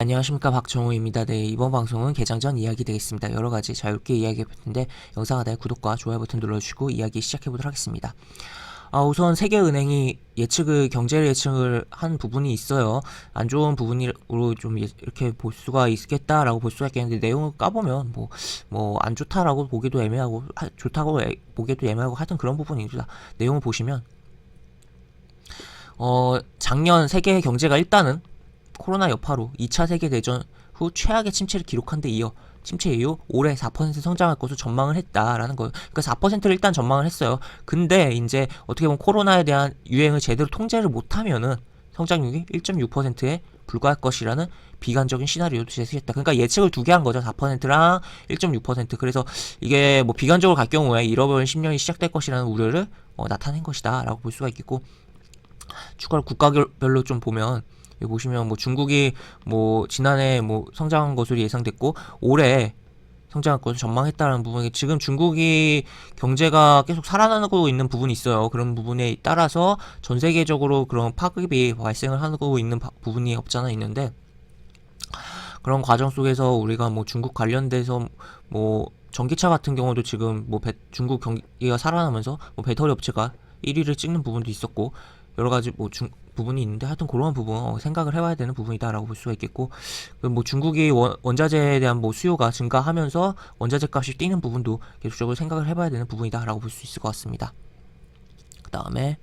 안녕하십니까, 박정우입니다. 네, 이번 방송은 개장 전 이야기 되겠습니다. 여러가지 자유롭게 이야기해볼 텐데 영상 하단에 구독과 좋아요 버튼 눌러주시고 이야기 시작해보도록 하겠습니다. 우선 세계은행이 경제 예측을 한 부분이 있어요. 안 좋은 부분으로 좀 이렇게 볼 수가 있겠다라고 볼 수가 있겠는데, 내용을 까보면 안 좋다라고 보기도 애매하고 좋다고 보기도 애매하고 하여튼 그런 부분입니다. 내용을 보시면 작년 세계 경제가 일단은 코로나 여파로 2차 세계대전 후 최악의 침체를 기록한 데 이어 침체 이후 올해 4% 성장할 것으로 전망을 했다라는 거예요. 그러니까 4%를 일단 전망을 했어요. 근데 이제 어떻게 보면 코로나에 대한 유행을 제대로 통제를 못하면은 성장률이 1.6%에 불과할 것이라는 비관적인 시나리오도 제시했다. 그러니까 예측을 두 개 한 거죠. 4%랑 1.6%. 그래서 이게 뭐 비관적으로 갈 경우에 잃어버린 10년이 시작될 것이라는 우려를 나타낸 것이다라고 볼 수가 있겠고, 추가로 국가별로 좀 보면 여기 보시면 중국이 지난해 성장한 것으로 예상됐고 올해 성장할 것을 전망했다는 부분이, 지금 중국이 경제가 계속 살아나고 있는 부분이 있어요. 그런 부분에 따라서 전 세계적으로 그런 파급이 발생을 하고 있는 부분이 없잖아 있는데, 그런 과정 속에서 우리가 중국 관련돼서 전기차 같은 경우도 지금 중국 경기가 살아나면서 배터리 업체가 1위를 찍는 부분도 있었고, 여러 가지 부분이 있는데, 하여튼 그런 부분 생각을 해봐야 되는 부분이다라고 볼 수가 있겠고, 중국이 원자재에 대한 수요가 증가하면서 원자재 값이 뛰는 부분도 계속적으로 생각을 해봐야 되는 부분이다라고 볼 수 있을 것 같습니다. 그 다음에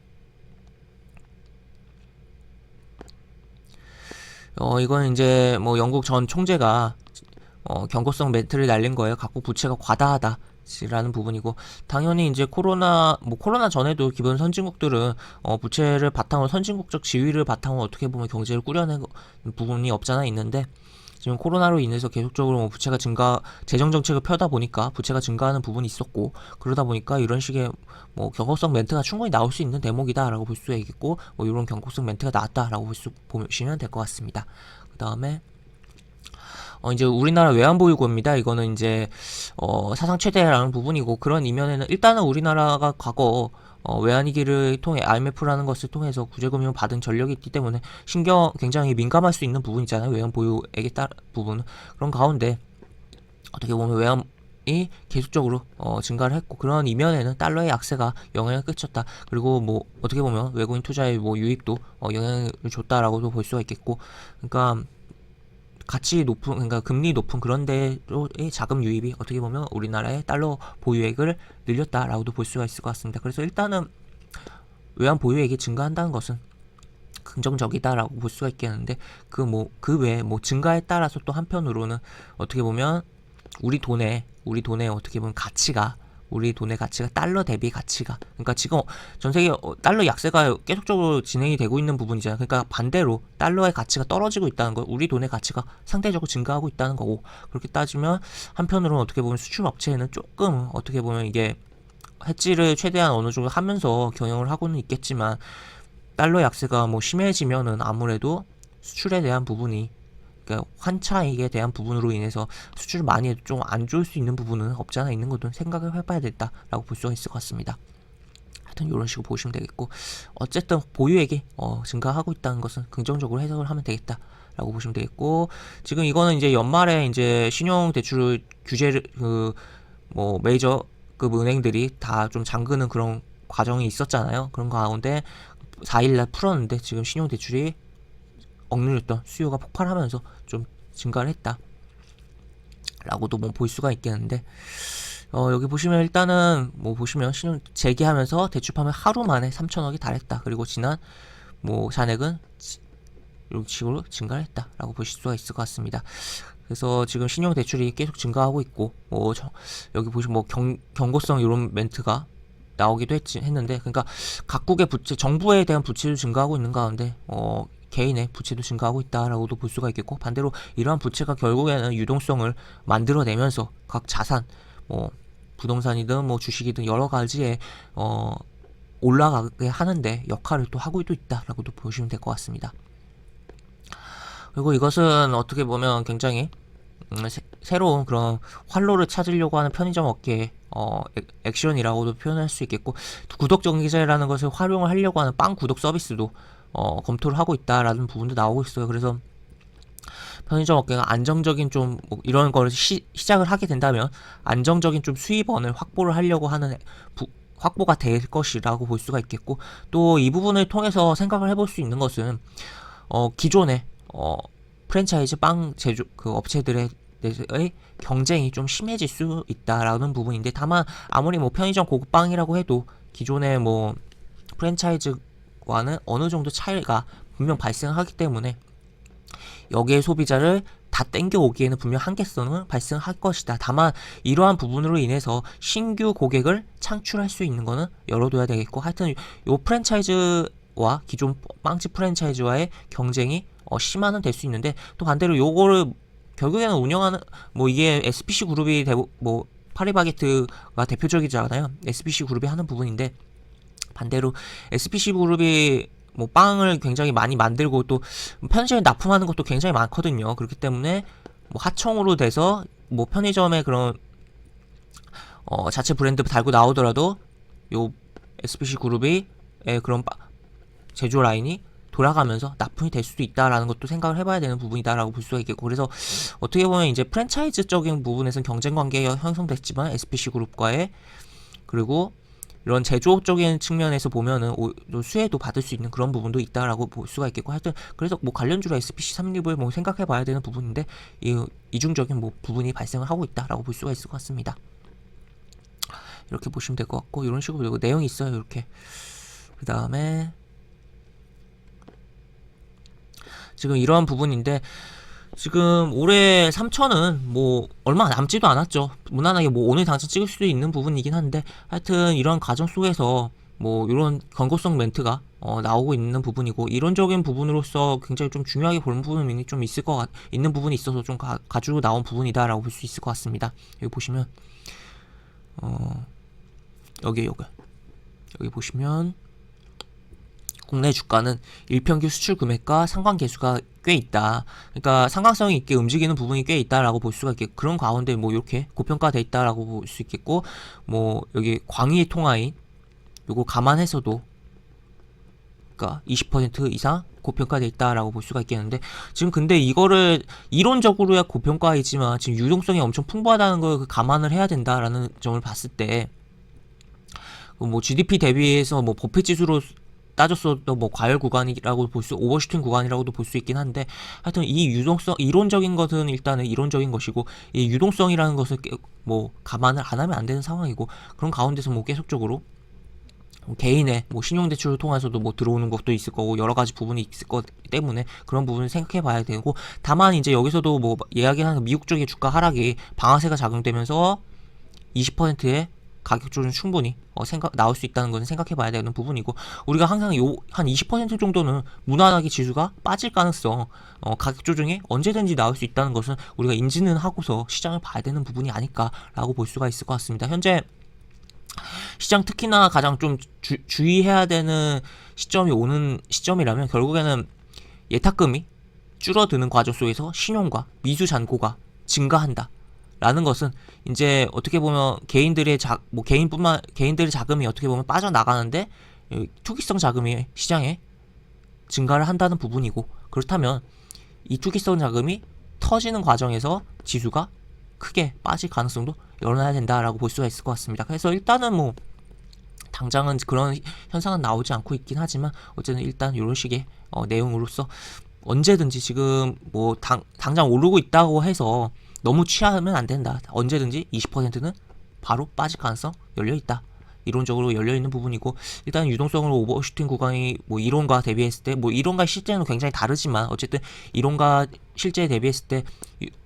이건 이제 영국 전 총재가 경고성 멘트를 날린 거예요. 각국 부채가 과다하다 라는 부분이고, 당연히 이제 코로나 전에도 기본 선진국들은 부채를 바탕으로 선진국적 지위를 바탕으로 어떻게 보면 경제를 꾸려낸 부분이 없잖아 있는데, 지금 코로나로 인해서 계속적으로 부채가 재정 정책을 펴다 보니까 부채가 증가하는 부분이 있었고, 그러다 보니까 이런 식의 경고성 멘트가 충분히 나올 수 있는 대목이다라고 볼 수 있겠고, 이런 경고성 멘트가 나왔다라고 보시면 될 것 같습니다. 그 다음에 이제 우리나라 외환보유고입니다. 이거는 이제 사상 최대라는 부분이고, 그런 이면에는 일단은 우리나라가 과거 외환위기를 통해 IMF라는 것을 통해서 구제금융을 받은 전력이 있기 때문에 굉장히 민감할 수 있는 부분이잖아요. 외환보유액에 따른 부분은. 그런 가운데 어떻게 보면 외환이 계속적으로 증가를 했고, 그런 이면에는 달러의 약세가 영향을 끼쳤다. 그리고 어떻게 보면 외국인 투자의 유입도 영향을 줬다라고도 볼 수가 있겠고, 그러니까 그러니까 금리 높은 그런 데로의 자금 유입이 어떻게 보면 우리나라의 달러 보유액을 늘렸다라고도 볼 수가 있을 것 같습니다. 그래서 일단은 외환 보유액이 증가한다는 것은 긍정적이다라고 볼 수가 있겠는데, 그 외에 증가에 따라서 또 한편으로는 어떻게 보면 우리 돈의 어떻게 보면 우리 돈의 가치가 달러 대비 가치가, 그러니까 지금 전 세계 달러 약세가 계속적으로 진행이 되고 있는 부분이잖아요. 그러니까 반대로 달러의 가치가 떨어지고 있다는 거, 우리 돈의 가치가 상대적으로 증가하고 있다는 거고, 그렇게 따지면 한편으로는 어떻게 보면 수출 업체에는 조금 어떻게 보면 이게 해지를 최대한 어느 정도 하면서 경영을 하고는 있겠지만, 달러 약세가 심해지면은 아무래도 수출에 대한 부분이, 그러니까 환차익에 대한 부분으로 인해서 수출을 많이 해도 좀 안 좋을 수 있는 부분은 없지 않아 있는 것도 생각을 해봐야 됐다라고 볼 수가 있을 것 같습니다. 하여튼 이런 식으로 보시면 되겠고, 어쨌든 보유액이 증가하고 있다는 것은 긍정적으로 해석을 하면 되겠다라고 보시면 되겠고, 지금 이거는 이제 연말에 이제 신용 대출 규제를 메이저급 은행들이 다 좀 잠그는 그런 과정이 있었잖아요. 그런 가운데 4일날 풀었는데 지금 신용 대출이 억눌렸던 수요가 폭발하면서 좀 증가를 했다 라고도 볼 수가 있겠는데, 여기 보시면 일단은 보시면 신용 재개하면서 대출 판매 하루 만에 3천억이 달했다. 그리고 지난 잔액은 이런 식으로 증가를 했다 라고 보실 수가 있을 것 같습니다. 그래서 지금 신용 대출이 계속 증가하고 있고, 여기 보시면 경고성 이런 멘트가 나오기도 했는데, 그러니까 각국의 부채, 정부에 대한 부채도 증가하고 있는 가운데 개인의 부채도 증가하고 있다라고도 볼 수가 있겠고, 반대로 이러한 부채가 결국에는 유동성을 만들어내면서 각 자산, 부동산이든 주식이든 여러 가지에 올라가게 하는데 역할을 또 하고 있다라고도 보시면 될 것 같습니다. 그리고 이것은 어떻게 보면 굉장히 새로운 그런 활로를 찾으려고 하는 편의점 업계의 액션이라고도 표현할 수 있겠고, 구독 정기제라는 것을 활용을 하려고 하는 빵 구독 서비스도 검토를 하고 있다라는 부분도 나오고 있어요. 그래서 편의점 업계가 안정적인 좀 뭐 이런 걸 시작을 하게 된다면 안정적인 좀 수입원을 확보를 하려고 하는 확보가 될 것이라고 볼 수가 있겠고, 또 이 부분을 통해서 생각을 해볼 수 있는 것은 기존의 프랜차이즈 빵 제조 그 업체들의 경쟁이 좀 심해질 수 있다라는 부분인데, 다만 아무리 뭐 편의점 고급빵이라고 해도 기존의 뭐 프랜차이즈와는 어느 정도 차이가 분명 발생하기 때문에 여기에 소비자를 다 땡겨오기에는 분명 한계성은 발생할 것이다. 다만 이러한 부분으로 인해서 신규 고객을 창출할 수 있는 거는 열어둬야 되겠고, 하여튼 요 프랜차이즈와 기존 빵집 프랜차이즈와의 경쟁이 심화는 될 수 있는데, 또 반대로 요거를 결국에는 운영하는 뭐 이게 SPC 그룹이 뭐 파리바게트가 대표적이잖아요. SPC 그룹이 하는 부분인데, 반대로 SPC 그룹이 뭐 빵을 굉장히 많이 만들고 또 편의점에 납품하는 것도 굉장히 많거든요. 그렇기 때문에 뭐 하청으로 돼서 뭐 편의점에 그런 자체 브랜드 달고 나오더라도 요 SPC 그룹이 그런 제조 라인이 돌아가면서 납품이 될 수도 있다라는 것도 생각을 해봐야 되는 부분이다라고 볼 수가 있겠고, 그래서 어떻게 보면 이제 프랜차이즈적인 부분에서는 경쟁 관계가 형성됐지만 SPC 그룹과의, 그리고 이런 제조적인 측면에서 보면은 수혜도 받을 수 있는 그런 부분도 있다라고 볼 수가 있겠고, 하여튼 그래서 뭐 관련주로 SPC 삼립을 뭐 생각해봐야 되는 부분인데, 이중적인 뭐 부분이 발생을 하고 있다라고 볼 수가 있을 것 같습니다. 이렇게 보시면 될 것 같고, 이런 식으로 내용이 있어요. 이렇게 그 다음에 지금 이러한 부분인데, 지금 올해 3천은 뭐 얼마 남지도 않았죠. 무난하게 뭐 오늘 당장 찍을 수도 있는 부분이긴 한데, 하여튼 이런 과정 속에서 뭐 이런 경고성 멘트가 나오고 있는 부분이고, 이론적인 부분으로서 굉장히 좀 중요하게 보는 부분이 좀 있는 부분이 있어서 좀 가지고 나온 부분이다라고 볼 수 있을 것 같습니다. 여기 보시면 여기 보시면 국내 주가는 일평균 수출 금액과 상관계수가 꽤 있다. 그러니까 상관성이 있게 움직이는 부분이 꽤 있다라고 볼 수가 있겠고, 그런 가운데 뭐 이렇게 고평가돼 있다라고 볼 수 있겠고, 뭐 여기 광의 통화인 요거 감안해서도 그러니까 20% 이상 고평가돼 있다라고 볼 수가 있겠는데, 지금 근데 이거를 이론적으로야 고평가이지만 지금 유동성이 엄청 풍부하다는 걸 감안을 해야 된다라는 점을 봤을 때, 뭐 GDP 대비해서 뭐 버핏 지수로 따졌어도 뭐 과열 구간이라고 오버슈팅 구간이라고도 볼 수 있긴 한데, 하여튼 이 유동성, 이론적인 것은 일단은 이론적인 것이고, 이 유동성이라는 것을 뭐 감안을 안 하면 안 되는 상황이고, 그런 가운데서 뭐 계속적으로 개인의 뭐 신용대출을 통해서도 뭐 들어오는 것도 있을 거고, 여러 가지 부분이 있을 것 때문에 그런 부분을 생각해 봐야 되고, 다만 이제 여기서도 뭐 이야기하는 미국 쪽의 주가 하락이 방아쇠가 작용되면서 20%의 가격 조정 충분히 나올 수 있다는 것은 생각해 봐야 되는 부분이고, 우리가 항상 한 20% 정도는 무난하게 지수가 빠질 가능성, 가격 조정이 언제든지 나올 수 있다는 것은 우리가 인지는 하고서 시장을 봐야 되는 부분이 아닐까라고 볼 수가 있을 것 같습니다. 현재 시장 특히나 가장 좀 주의해야 되는 시점이 오는 시점이라면, 결국에는 예탁금이 줄어드는 과정 속에서 신용과 미수 잔고가 증가한다 라는 것은, 이제 어떻게 보면 개인들의 자금이 어떻게 보면 빠져나가는데 투기성 자금이 시장에 증가를 한다는 부분이고, 그렇다면 이 투기성 자금이 터지는 과정에서 지수가 크게 빠질 가능성도 열어놔야 된다라고 볼 수가 있을 것 같습니다. 그래서 일단은 뭐 당장은 그런 현상은 나오지 않고 있긴 하지만, 어쨌든 일단 이런 식의 내용으로서 언제든지 지금 뭐 당장 오르고 있다고 해서 너무 취하면 안 된다. 언제든지 20%는 바로 빠질 가능성 열려 있다. 이론적으로 열려 있는 부분이고, 일단 유동성으로 오버슈팅 구간이 뭐 이론과 대비했을 때, 뭐 이론과 실제는 굉장히 다르지만 어쨌든 이론과 실제에 대비했을 때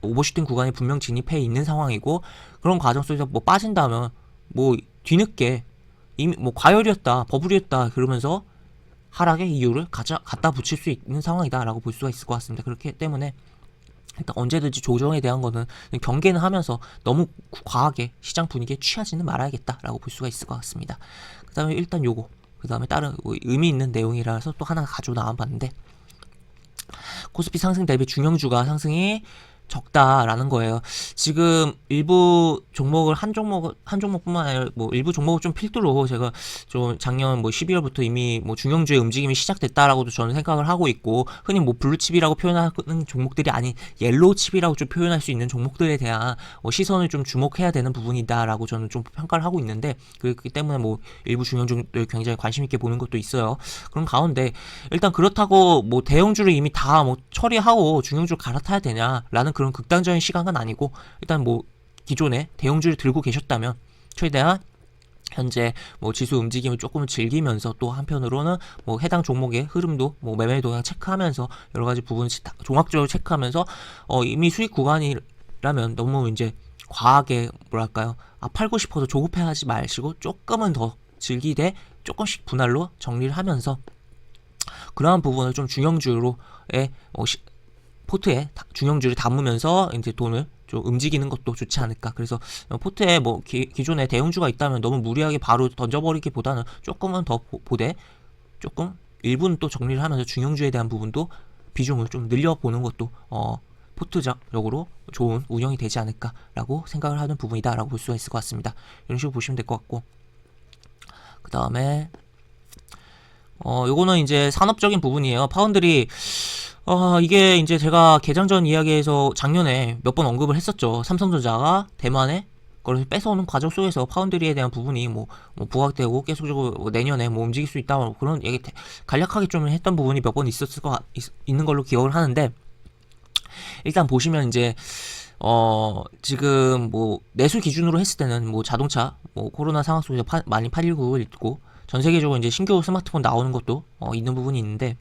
오버슈팅 구간이 분명 진입해 있는 상황이고, 그런 과정 속에서 뭐 빠진다면 뭐 뒤늦게 이미 뭐 과열이었다, 버블이었다 그러면서 하락의 이유를 갖다 붙일 수 있는 상황이다라고 볼 수가 있을 것 같습니다. 그렇기 때문에 일단 언제든지 조정에 대한 거는 경계는 하면서 너무 과하게 시장 분위기에 취하지는 말아야겠다라고 볼 수가 있을 것 같습니다. 그 다음에 일단 요거, 그 다음에 다른 의미 있는 내용이라서 또 하나 가지고 나와봤는데, 코스피 상승 대비 중형주가 상승이 적다라는 거예요. 지금 일부 종목을 한 종목뿐만 아니라 뭐 일부 종목을 좀 필두로 제가 좀 작년 뭐 12월부터 이미 뭐 중형주의 움직임이 시작됐다라고도 저는 생각을 하고 있고, 흔히 뭐 블루칩이라고 표현하는 종목들이 아닌 옐로우칩이라고 좀 표현할 수 있는 종목들에 대한 시선을 좀 주목해야 되는 부분이다라고 저는 좀 평가를 하고 있는데, 그렇기 때문에 뭐 일부 중형주들 굉장히 관심 있게 보는 것도 있어요. 그런 가운데 일단 그렇다고 뭐 대형주를 이미 다 뭐 처리하고 중형주를 갈아타야 되냐라는 그런 극단적인 시각은 아니고, 일단 뭐 기존에 대형주를 들고 계셨다면 최대한 현재 뭐 지수 움직임을 조금 즐기면서, 또 한편으로는 뭐 해당 종목의 흐름도 뭐 매매 동향 체크하면서 여러 가지 부분 종합적으로 체크하면서 이미 수익 구간이라면 너무 이제 과하게 뭐랄까요, 팔고 싶어서 조급해하지 마시고 조금은 더 즐기되 조금씩 분할로 정리를 하면서 그러한 부분을 좀 중형주로의 포트에 중형주를 담으면서 이제 돈을 좀 움직이는 것도 좋지 않을까. 그래서 포트에 뭐 기존에 대형주가 있다면 너무 무리하게 바로 던져버리기보다는 조금은 더 보되 조금 일부는 또 정리를 하면서 중형주에 대한 부분도 비중을 좀 늘려보는 것도 포트적으로 좋은 운영이 되지 않을까라고 생각을 하는 부분이다라고 볼 수가 있을 것 같습니다. 이런 식으로 보시면 될 것 같고, 그 다음에 요거는 이제 산업적인 부분이에요. 파운드리, 이게 이제 제가 개장전 이야기에서 작년에 몇 번 언급을 했었죠. 삼성전자가 대만에 그걸 뺏어오는 과정 속에서 파운드리에 대한 부분이 뭐 부각되고 계속적으로 뭐 내년에 뭐 움직일 수 있다, 뭐 그런 얘기 간략하게 좀 했던 부분이 몇 번 있는 걸로 기억을 하는데, 일단 보시면 이제 지금 뭐 내수 기준으로 했을 때는 뭐 자동차 뭐 코로나 상황 속에서 많이 819를 있고, 전 세계적으로 이제 신규 스마트폰 나오는 것도 있는 부분이 있는데,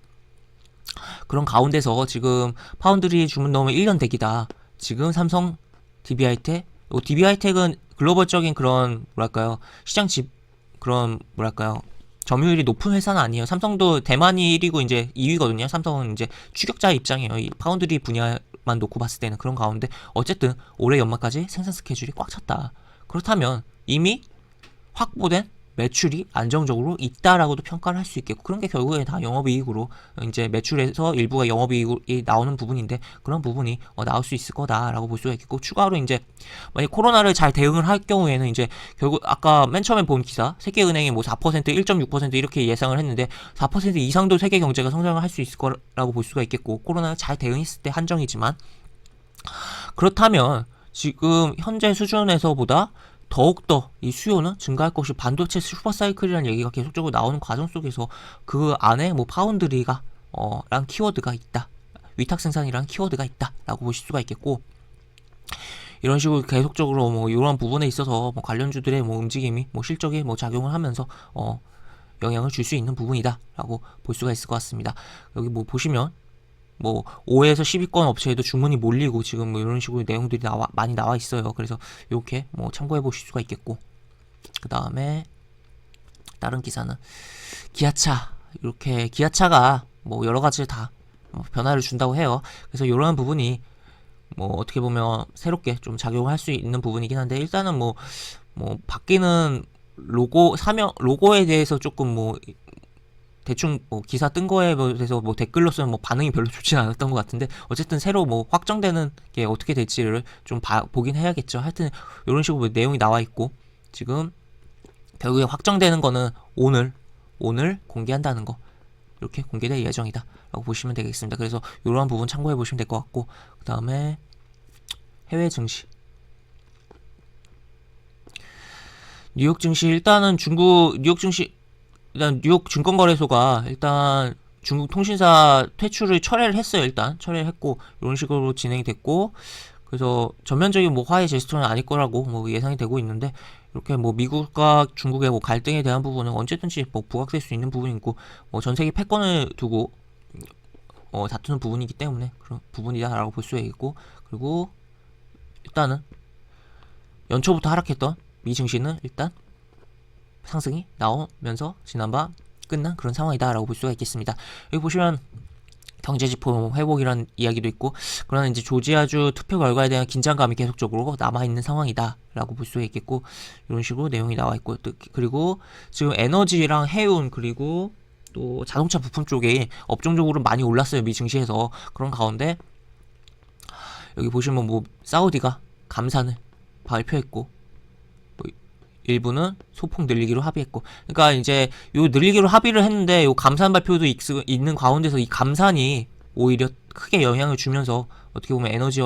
그런 가운데서 지금 파운드리 주문 넣으면 1년 대기다. 지금 삼성, DB하이텍, DB하이텍은 글로벌적인 그런 뭐랄까요, 시장 그런 뭐랄까요, 점유율이 높은 회사는 아니에요. 삼성도 대만이 1위고 이제 2위거든요. 삼성은 이제 추격자 입장이에요. 이 파운드리 분야만 놓고 봤을 때는. 그런 가운데 어쨌든 올해 연말까지 생산 스케줄이 꽉 찼다. 그렇다면 이미 확보된 매출이 안정적으로 있다라고도 평가를 할 수 있겠고, 그런 게 결국에 다 영업이익으로 이제 매출에서 일부가 영업이익이 나오는 부분인데, 그런 부분이 나올 수 있을 거다라고 볼 수가 있겠고, 추가로 이제 만약 코로나를 잘 대응을 할 경우에는 이제 결국 아까 맨 처음에 본 기사, 세계은행이 뭐 4%, 1.6% 이렇게 예상을 했는데 4% 이상도 세계 경제가 성장을 할 수 있을 거라고 볼 수가 있겠고, 코로나를 잘 대응했을 때 한정이지만, 그렇다면 지금 현재 수준에서보다 더욱더 이 수요는 증가할 것이, 반도체 슈퍼사이클이라는 얘기가 계속적으로 나오는 과정 속에서 그 안에 뭐 파운드리가 란 키워드가 있다, 위탁 생산이라는 키워드가 있다 라고 보실 수가 있겠고, 이런 식으로 계속적으로 뭐 이런 부분에 있어서 뭐 관련주들의 뭐 움직임이 뭐 실적에 뭐 작용을 하면서 영향을 줄 수 있는 부분이다 라고 볼 수가 있을 것 같습니다. 여기 뭐 보시면 뭐 5에서 10위권 업체에도 주문이 몰리고 지금 뭐 이런 식으로 내용들이 많이 나와 있어요. 그래서 이렇게 뭐 참고해 보실 수가 있겠고, 그 다음에 다른 기사는 기아차, 이렇게 기아차가 뭐 여러 가지 다 변화를 준다고 해요. 그래서 이런 부분이 뭐 어떻게 보면 새롭게 좀 작용할 수 있는 부분이긴 한데, 일단은 뭐 바뀌는 로고에 대해서 조금 뭐 대충 뭐 기사 뜬 거에 대해서 뭐 댓글로서는 뭐 반응이 별로 좋지는 않았던 것 같은데, 어쨌든 새로 뭐 확정되는 게 어떻게 될지를 좀 보긴 해야겠죠. 하여튼 이런 식으로 뭐 내용이 나와 있고, 지금 결국에 확정되는 거는 오늘 공개한다는 거, 이렇게 공개될 예정이다 라고 보시면 되겠습니다. 그래서 이러한 부분 참고해 보시면 될 것 같고, 그 다음에 해외 증시, 뉴욕 증시, 일단은 뉴욕 증시, 일단 뉴욕 증권거래소가 일단 중국 통신사 퇴출을 철회를 했어요. 일단 철회를 했고, 이런 식으로 진행이 됐고, 그래서 전면적인 뭐 화해 제스처는 아닐 거라고 뭐 예상이 되고 있는데, 이렇게 뭐 미국과 중국의 뭐 갈등에 대한 부분은 언제든지 뭐 부각될 수 있는 부분이고, 뭐 전 세계 패권을 두고 다투는 부분이기 때문에 그런 부분이다라고 볼 수 있고, 그리고 일단은 연초부터 하락했던 미 증시는 일단 상승이 나오면서 지난밤 끝난 그런 상황이다라고 볼 수가 있겠습니다. 여기 보시면 경제지표 회복이라는 이야기도 있고, 그러나 이제 조지아주 투표 결과에 대한 긴장감이 계속적으로 남아있는 상황이다라고 볼 수가 있겠고, 이런 식으로 내용이 나와 있고, 그리고 지금 에너지랑 해운 그리고 또 자동차 부품 쪽에 업종적으로 많이 올랐어요, 미 증시에서. 그런 가운데 여기 보시면 뭐 사우디가 감산을 발표했고 뭐 일부는 소폭 늘리기로 합의했고, 그러니까 이제 요 늘리기로 합의를 했는데 요 감산 발표도 있는 가운데서 이 감산이 오히려 크게 영향을 주면서 어떻게 보면 에너지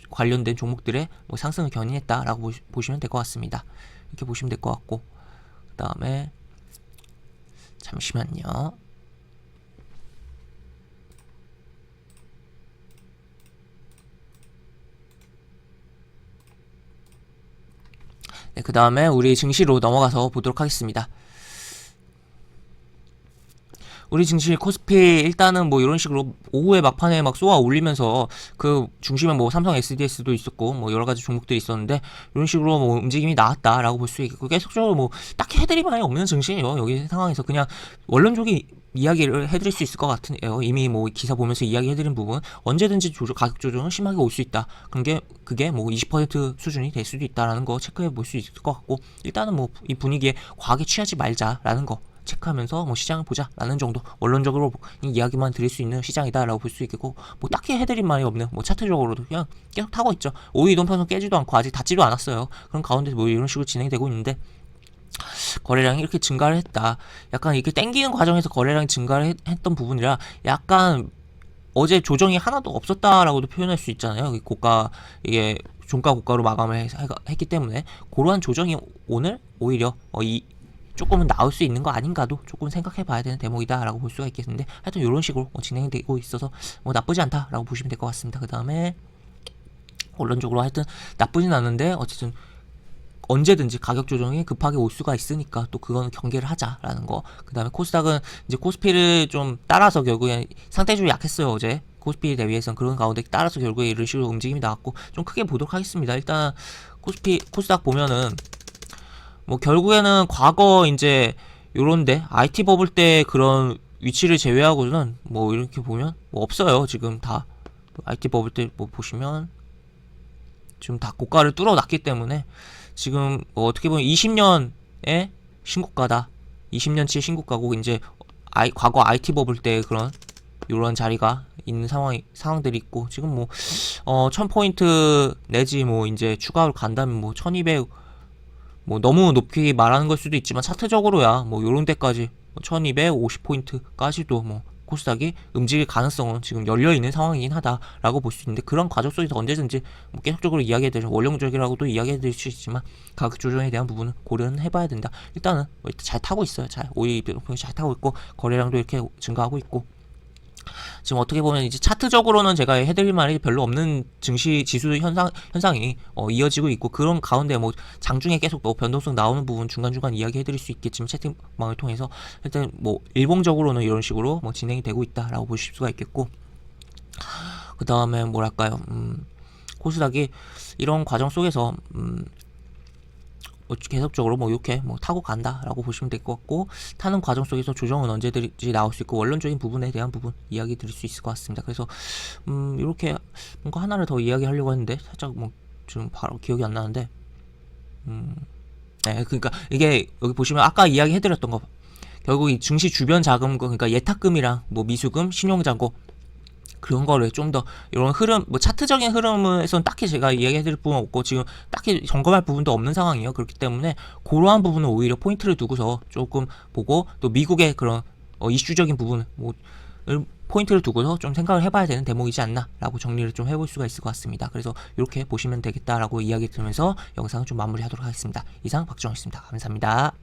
관련된 종목들의 뭐 상승을 견인했다라고 보시면 될 것 같습니다. 이렇게 보시면 될 것 같고, 그 다음에 잠시만요. 네, 그 다음에 우리 증시로 넘어가서 보도록 하겠습니다. 우리 증시 코스피 일단은 뭐 이런 식으로 오후에 막판에 막 쏘아 올리면서 그 중심에 뭐 삼성 SDS도 있었고 뭐 여러 가지 종목들이 있었는데 이런 식으로 뭐 움직임이 나왔다라고 볼 수 있고, 계속적으로 뭐 딱히 해드릴 말이 없는 증시예요. 여기 상황에서 그냥 원론적인 이야기를 해드릴 수 있을 것 같은데요. 이미 뭐 기사 보면서 이야기해드린 부분, 언제든지 가격 조정은 심하게 올 수 있다. 그게 뭐 20% 수준이 될 수도 있다라는 거 체크해 볼 수 있을 것 같고, 일단은 뭐 이 분위기에 과하게 취하지 말자라는 거 체크하면서 뭐 시장을 보자라는 정도, 원론적으로 이야기만 드릴 수 있는 시장이다라고 볼 수 있겠고, 뭐 딱히 해드릴 말이 없는, 뭐 차트적으로도 그냥 계속 타고 있죠. 5일 이동평선 깨지도 않고 아직 닿지도 않았어요. 그런 가운데 뭐 이런 식으로 진행이 되고 있는데, 거래량이 이렇게 증가를 했다. 약간 이렇게 땡기는 과정에서 거래량이 증가를 했던 부분이라 약간 어제 조정이 하나도 없었다라고도 표현할 수 있잖아요. 이게 종가 고가로 마감을 했기 때문에 그러한 조정이 오늘 오히려 조금은 나올 수 있는 거 아닌가도 조금 생각해 봐야 되는 대목이다라고 볼 수가 있겠는데, 하여튼 이런 식으로 진행되고 있어서 뭐 나쁘지 않다라고 보시면 될 것 같습니다. 그 다음에 원론적으로 하여튼 나쁘진 않은데, 어쨌든 언제든지 가격 조정이 급하게 올 수가 있으니까 또 그거는 경계를 하자라는 거. 그 다음에 코스닥은 이제 코스피를 좀 따라서 결국에 상대적으로 약했어요. 어제 코스피 대비해서는. 그런 가운데 따라서 결국에 이런 식으로 움직임이 나왔고, 좀 크게 보도록 하겠습니다. 일단 코스닥 보면은 뭐 결국에는 과거 이제 요런데 IT 버블 때 그런 위치를 제외하고는 뭐 이렇게 보면 뭐 없어요. 지금 다 IT 버블 때 뭐 보시면 지금 다 고가를 뚫어놨기 때문에 지금 뭐 어떻게 보면 20년의 신고가다. 20년치의 신고가고, 이제 과거 IT 버블 때 그런 요런 자리가 있는 상황들이 있고, 지금 뭐 1000포인트 내지 뭐 이제 추가로 간다면 뭐 1200, 뭐 너무 높게 말하는 걸 수도 있지만 차트적으로야 뭐 요런 데까지 1250포인트까지도 뭐 코스닥이 움직일 가능성은 지금 열려있는 상황이긴 하다라고 볼 수 있는데, 그런 과정 속에서 언제든지 뭐 계속적으로 이야기해드리죠. 원론적이라고도 이야기해드릴 수 있지만 가격 조정에 대한 부분은 고려는 해봐야 된다. 일단은 뭐 잘 타고 있어요. 오이 잘 타고 있고, 거래량도 이렇게 증가하고 있고, 지금 어떻게 보면 이제 차트적으로는 제가 해드릴 말이 별로 없는 증시 지수 현상이 이어지고 있고, 그런 가운데 뭐 장중에 계속 뭐 변동성 나오는 부분 중간중간 이야기해드릴 수 있겠지만, 채팅방을 통해서 일단 뭐 일봉적으로는 이런 식으로 뭐 진행이 되고 있다라고 보실 수가 있겠고, 그 다음에 뭐랄까요, 코스닥이 이런 과정 속에서 계속적으로 뭐 이렇게 뭐 타고 간다라고 보시면 될 것 같고, 타는 과정 속에서 조정은 언제든지 나올 수 있고, 원론적인 부분에 대한 부분 이야기 드릴 수 있을 것 같습니다. 그래서 이렇게 뭔가 하나를 더 이야기하려고 했는데 살짝 뭐 지금 바로 기억이 안 나는데, 네, 그러니까 이게 여기 보시면 아까 이야기해드렸던 거, 결국 이 증시 주변 자금, 그러니까 예탁금이랑 뭐 미수금, 신용잔고, 그런 거를 좀 더 이런 흐름, 뭐 차트적인 흐름에서는 딱히 제가 이야기해드릴 부분 없고, 지금 딱히 점검할 부분도 없는 상황이에요. 그렇기 때문에 그러한 부분은 오히려 포인트를 두고서 조금 보고, 또 미국의 그런 이슈적인 부분을 포인트를 두고서 좀 생각을 해봐야 되는 대목이지 않나라고 정리를 좀 해볼 수가 있을 것 같습니다. 그래서 이렇게 보시면 되겠다라고 이야기 들으면서 영상을 좀 마무리하도록 하겠습니다. 이상 박주영이었습니다. 감사합니다.